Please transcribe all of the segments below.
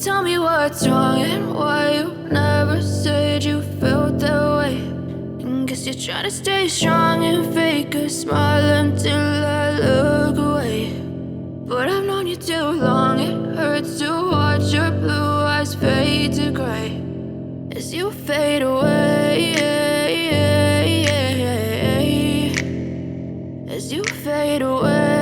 Tell me what's wrong and why you never said you felt that way. And guess you're trying to stay strong and fake a smile until I look away. But I've known you too long, it hurts to watch your blue eyes fade to gray as you fade away, as you fade away.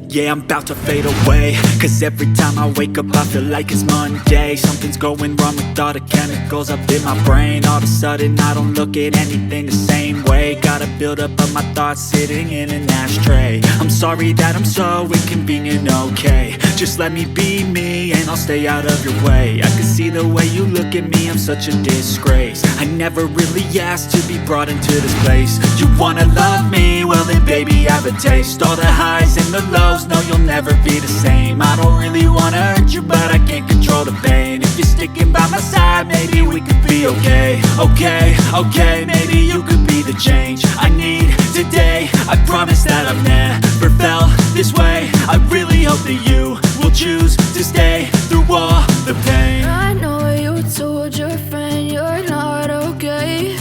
Yeah, I'm about to fade away, cause every time I wake up I feel like it's Monday. Something's going wrong with all the chemicals up in my brain. All of a sudden I don't look at anything the same way. Gotta build up of my thoughts sitting in an ashtray. I'm sorry that I'm so inconvenient, okay. Just let me be me and I'll stay out of your way. I can see the way you look at me, I'm such a disgrace. I never really asked to be brought into this place. You wanna love me? Well then baby have a taste. All the highs and the lows, no you'll never be the same. I don't really wanna hurt you but I can't control the pain. If you're sticking by my side, maybe we could be okay. Okay, maybe you could be the change I need today. I promise that I've never felt this way. I really hope that you will choose to stay through all the pain. I know you told your friend you're not okay.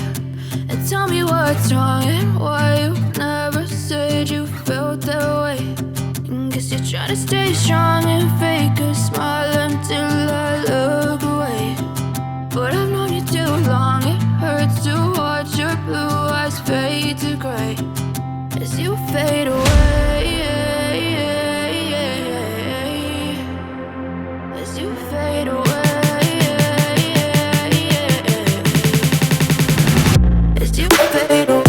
And tell me what's wrong and why you never said you felt that way. And guess you're trying to stay strong and fake a smile until I look away. But I've known you too long, it hurts to watch your blue eyes fade to gray as you fade away, as you fade away, as you fade away, as you fade away.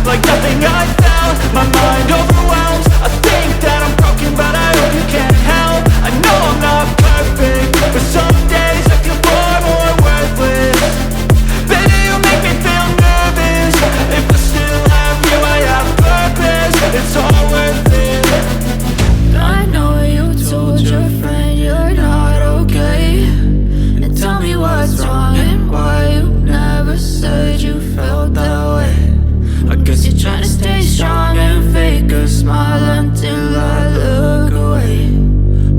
Like nothing I found, my mind overwhelms. I think that I'm broken, but I hope you can't help. I know I'm not perfect, but some days I feel far more worthless. Baby, you make me feel nervous. If I still have you, I have purpose. It's all worth it. I know you told your friend you're not okay. And tell me what's wrong and why you never said you felt that way. I guess you're trying to stay strong and fake a smile until I look away.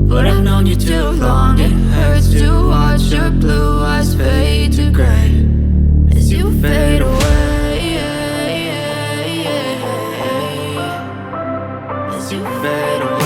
But I've known you too long, it hurts to watch your blue eyes fade to gray as you fade away, as you fade away.